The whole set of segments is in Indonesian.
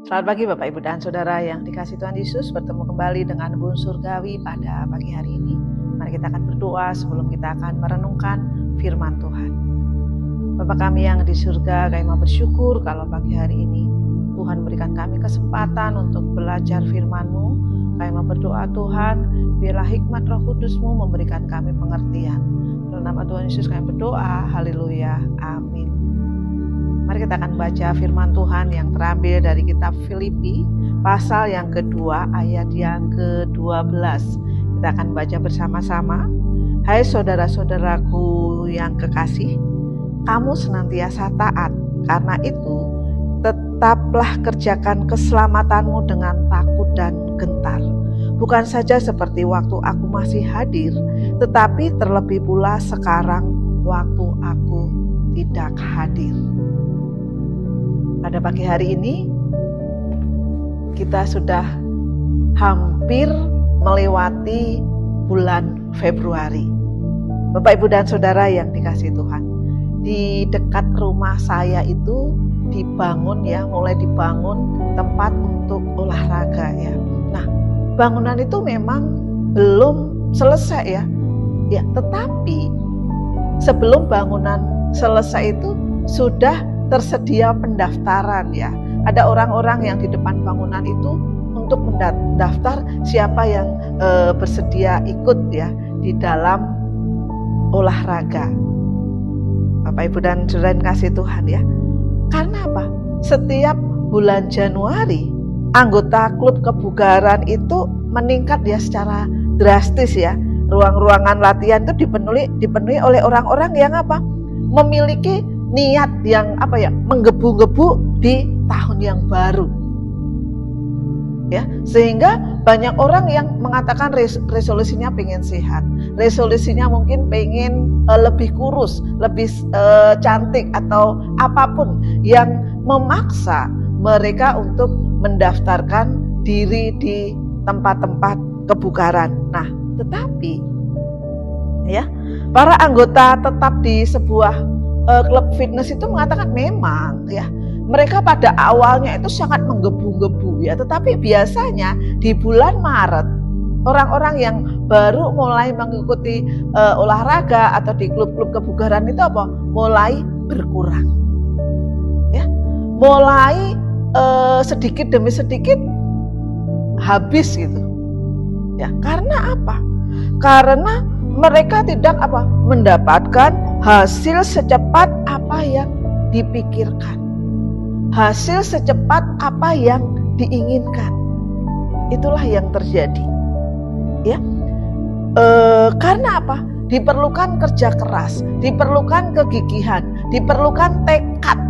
Selamat pagi Bapak Ibu dan Saudara yang dikasihi Tuhan Yesus. Bertemu kembali dengan Bun Surgawi pada pagi hari ini. Mari kita akan berdoa sebelum kita akan merenungkan firman Tuhan. Bapa kami yang di surga, kami mau bersyukur kalau pagi hari ini Tuhan berikan kami kesempatan untuk belajar firman-Mu. Kami mau berdoa Tuhan, biarlah hikmat Roh Kudus-Mu memberikan kami pengertian. Dalam nama Tuhan Yesus kami berdoa, haleluya, amin. Mari kita akan baca firman Tuhan yang terambil dari kitab Filipi, pasal yang kedua, ayat yang ke-12. Kita akan baca bersama-sama. Hai saudara-saudaraku yang kekasih, kamu senantiasa taat, karena itu tetaplah kerjakan keselamatanmu dengan takut dan gentar. Bukan saja seperti waktu aku masih hadir, tetapi terlebih pula sekarang waktu aku tidak hadir. Pada pagi hari ini kita sudah hampir melewati bulan Februari. Bapak Ibu dan Saudara yang dikasihi Tuhan, di dekat rumah saya itu mulai dibangun tempat untuk olahraga ya. Nah, bangunan itu memang belum selesai ya. Tetapi sebelum bangunan selesai itu sudah tersedia pendaftaran ya. Ada orang-orang yang di depan bangunan itu untuk mendaftar siapa yang bersedia ikut ya di dalam olahraga. Bapak Ibu dan Saudara yang kasih Tuhan ya. Karena apa? Setiap bulan Januari anggota klub kebugaran itu meningkat ya secara drastis ya. Ruang-ruangan latihan itu dipenuhi oleh orang-orang yang apa? Memiliki niat yang menggebu-gebu di tahun yang baru. Ya, sehingga banyak orang yang mengatakan resolusinya pengen sehat, resolusinya mungkin pengen lebih kurus, lebih cantik atau apapun yang memaksa mereka untuk mendaftarkan diri di tempat-tempat kebugaran. Nah, tetapi ya, para anggota tetap di sebuah klub fitness itu mengatakan memang ya mereka pada awalnya itu sangat menggebu-gebu ya, tetapi biasanya di bulan Maret orang-orang yang baru mulai mengikuti olahraga atau di klub-klub kebugaran itu mulai berkurang ya, mulai sedikit demi sedikit habis gitu ya. Karena apa? Karena mereka tidak mendapatkan hasil secepat apa yang dipikirkan, hasil secepat apa yang diinginkan. Itulah yang terjadi ya. Karena apa? Diperlukan kerja keras, diperlukan kegigihan, diperlukan tekad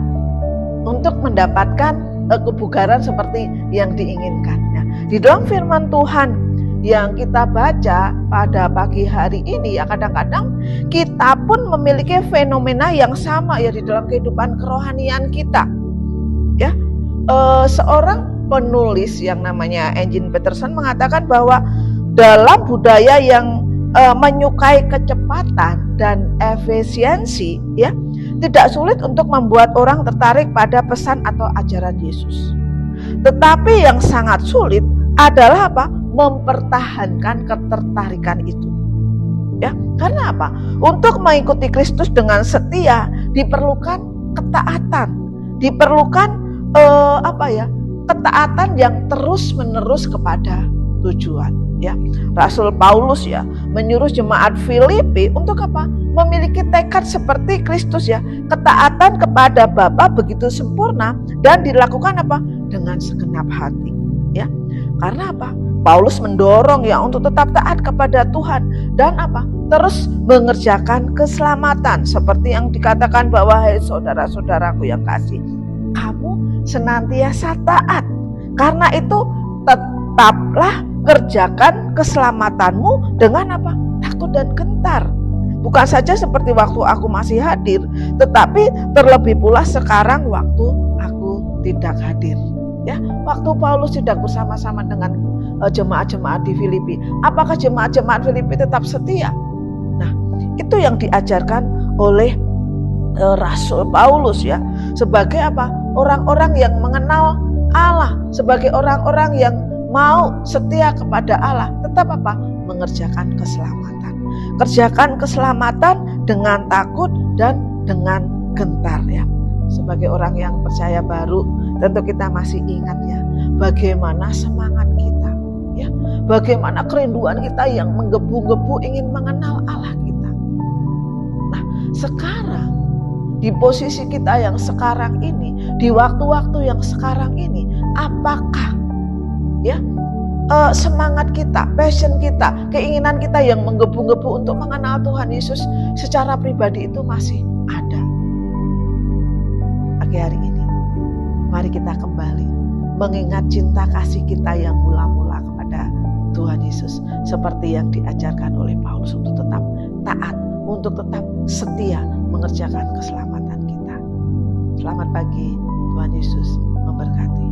untuk mendapatkan kebugaran seperti yang diinginkan. Nah, di dalam firman Tuhan yang kita baca pada pagi hari ini ya, kadang-kadang kita pun memiliki fenomena yang sama ya di dalam kehidupan kerohanian kita ya. Seorang penulis yang namanya Eugene Peterson mengatakan bahwa dalam budaya yang menyukai kecepatan dan efisiensi ya, tidak sulit untuk membuat orang tertarik pada pesan atau ajaran Yesus. Tetapi yang sangat sulit adalah mempertahankan ketertarikan itu. Ya, karena apa? Untuk mengikuti Kristus dengan setia diperlukan ketaatan, diperlukan ketaatan yang terus-menerus kepada tujuan. Ya, Rasul Paulus ya menyuruh jemaat Filipi untuk memiliki tekad seperti Kristus ya, ketaatan kepada Bapa begitu sempurna dan dilakukan dengan segenap hati. Ya, karena Paulus mendorong ya untuk tetap taat kepada Tuhan dan terus mengerjakan keselamatan seperti yang dikatakan bahwa hai saudara-saudaraku yang kasih, kamu senantiasa taat. Karena itu tetaplah kerjakan keselamatanmu dengan takut dan gentar. Bukan saja seperti waktu aku masih hadir, tetapi terlebih pula sekarang waktu aku tidak hadir. Ya, waktu Paulus sedang bersama-sama dengan jemaat-jemaat di Filipi, apakah jemaat-jemaat Filipi tetap setia? Nah, itu yang diajarkan oleh Rasul Paulus ya, sebagai orang-orang yang mengenal Allah, sebagai orang-orang yang mau setia kepada Allah, tetap apa? Mengerjakan keselamatan. Kerjakan keselamatan dengan takut dan dengan gentar ya. Sebagai orang yang percaya baru, tentu kita masih ingat ya, bagaimana semangat kita ya, bagaimana kerinduan kita yang menggebu-gebu ingin mengenal Allah kita. Nah, sekarang di posisi kita yang sekarang ini, di waktu-waktu yang sekarang ini, apakah ya semangat kita, passion kita, keinginan kita yang menggebu-gebu untuk mengenal Tuhan Yesus secara pribadi itu masih ada? Pagi hari ini, mari kita kembali mengingat cinta kasih kita yang mula-mula kepada Tuhan Yesus, seperti yang diajarkan oleh Paulus untuk tetap taat, untuk tetap setia mengerjakan keselamatan kita. Selamat pagi, Tuhan Yesus memberkati.